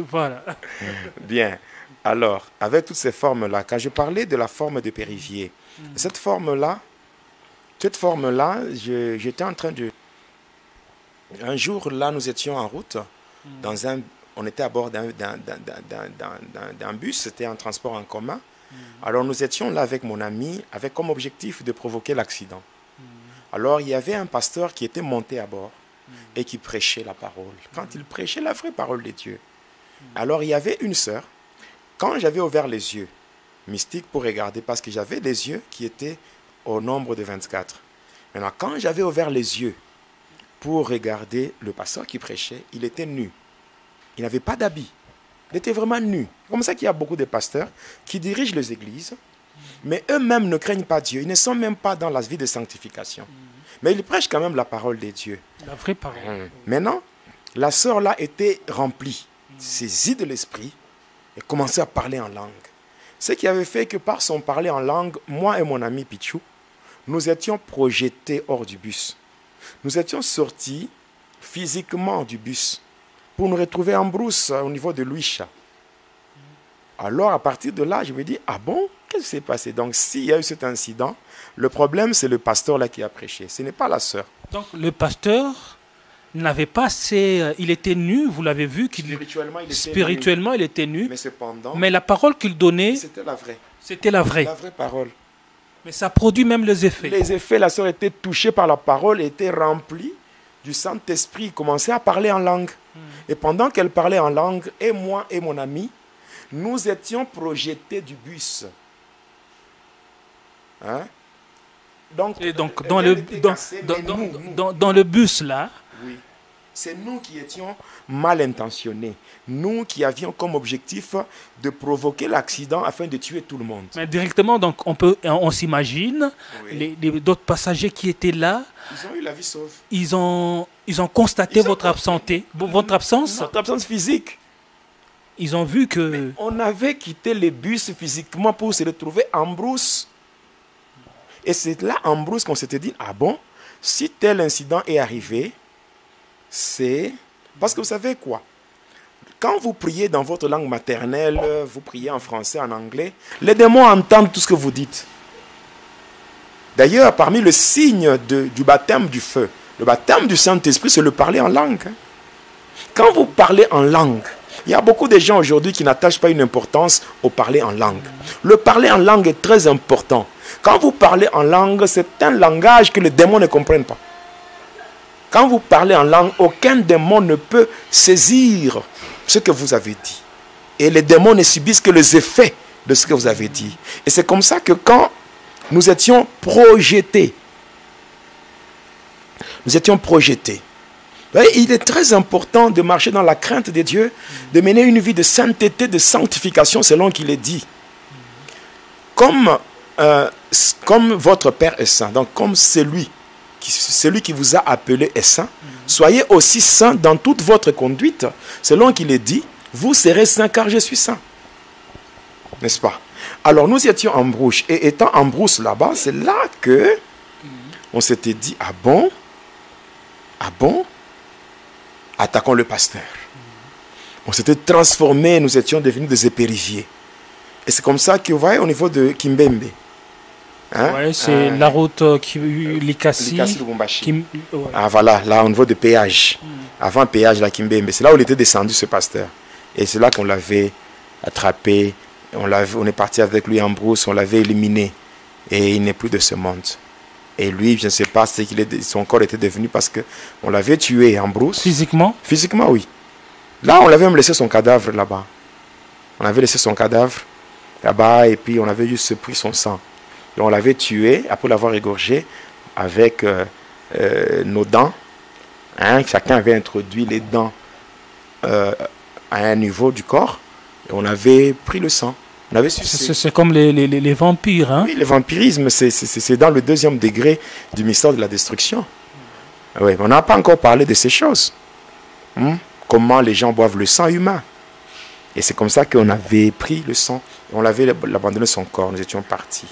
Voilà. Bien. Alors, avec toutes ces formes-là, quand je parlais de la forme de Périvier, cette forme-là, j'étais en train de... Un jour, là, nous étions en route, on était à bord d'un bus, c'était un transport en commun. Alors, nous étions là avec mon ami, avec comme objectif de provoquer l'accident. Alors, il y avait un pasteur qui était monté à bord et qui prêchait la parole. Quand il prêchait la vraie parole de Dieu. Alors, il y avait une sœur. Quand j'avais ouvert les yeux, mystique pour regarder, parce que j'avais des yeux qui étaient au nombre de 24. Maintenant, quand j'avais ouvert les yeux pour regarder le pasteur qui prêchait, il était nu. Il n'avait pas d'habit. Il était vraiment nu. C'est comme ça qu'il y a beaucoup de pasteurs qui dirigent les églises, mais eux-mêmes ne craignent pas Dieu. Ils ne sont même pas dans la vie de sanctification. Mais ils prêchent quand même la parole de Dieu. La vraie parole. Maintenant, la sœur là était remplie, saisie de l'esprit, et commençait à parler en langue. Ce qui avait fait que par son parler en langue, moi et mon ami Pichou, nous étions projetés hors du bus. Nous étions sortis physiquement du bus pour nous retrouver en brousse au niveau de Luisha. Alors à partir de là, je me dis, ah bon, qu'est-ce qui s'est passé? Donc s'il y a eu cet incident, le problème c'est le pasteur là qui a prêché, ce n'est pas la sœur. Donc le pasteur n'avait pas assez... il était nu, vous l'avez vu, spirituellement il était nu. Mais cependant, mais la parole qu'il donnait, c'était la vraie. C'était la vraie. La vraie parole. Mais ça produit même les effets. Les effets, la sœur était touchée par la parole, était remplie du Saint-Esprit, commençait à parler en langue. Et pendant qu'elle parlait en langue, et moi et mon ami, nous étions projetés du bus. Hein? Et donc dans le bus là, oui, c'est nous qui étions mal intentionnés. Nous qui avions comme objectif de provoquer l'accident afin de tuer tout le monde. Mais directement, donc on s'imagine, oui, d'autres passagers qui étaient là, ils ont eu la vie sauve. Ils ont constaté votre absence. Notre absence physique. Ils ont vu que... Mais on avait quitté le bus physiquement pour se retrouver en brousse. Et c'est là en brousse qu'on s'était dit, ah bon, si tel incident est arrivé, c'est... Parce que vous savez quoi? Quand vous priez dans votre langue maternelle, vous priez en français, en anglais, les démons entendent tout ce que vous dites. D'ailleurs, parmi les signes du baptême du feu, le baptême du Saint-Esprit, c'est le parler en langue. Quand vous parlez en langue, il y a beaucoup de gens aujourd'hui qui n'attachent pas une importance au parler en langue. Le parler en langue est très important. Quand vous parlez en langue, c'est un langage que les démons ne comprennent pas. Quand vous parlez en langue, aucun démon ne peut saisir ce que vous avez dit. Et les démons ne subissent que les effets de ce que vous avez dit. Et c'est comme ça que quand nous étions projetés, il est très important de marcher dans la crainte de Dieu, de mener une vie de sainteté, de sanctification selon qu'il est dit. Comme votre Père est saint, donc comme celui qui vous a appelé est saint, soyez aussi saint dans toute votre conduite, selon qu'il est dit, vous serez saint car je suis saint. N'est-ce pas? Alors nous étions en brousse, et étant en brousse là-bas, c'est là que on s'était dit, ah bon, attaquons le pasteur. On s'était transformé, nous étions devenus des épériviers. Et c'est comme ça que vous voyez au niveau de Kimbembe. Hein? Oui, c'est la route Likasi. Ouais. Ah voilà, là au niveau de péage. Avant péage, la Kimbembe. C'est là où il était descendu ce pasteur. Et c'est là qu'on l'avait attrapé. On est parti avec lui en brousse, on l'avait éliminé. Et il n'est plus de ce monde. Et lui, je ne sais pas ce son corps était devenu parce qu'on l'avait tué en brousse. Physiquement? Physiquement, oui. Là, on l'avait même laissé son cadavre là-bas. On avait laissé son cadavre là-bas et puis on avait juste pris son sang. Et on l'avait tué après l'avoir égorgé avec nos dents. Hein, chacun avait introduit les dents à un niveau du corps et on avait pris le sang. C'est comme les vampires. Hein? Oui, le vampirisme, c'est dans le 2e degré du mystère de la destruction. Oui, on n'a pas encore parlé de ces choses. Comment les gens boivent le sang humain. Et c'est comme ça qu'on avait pris le sang. On l'avait abandonné son corps. Nous étions partis.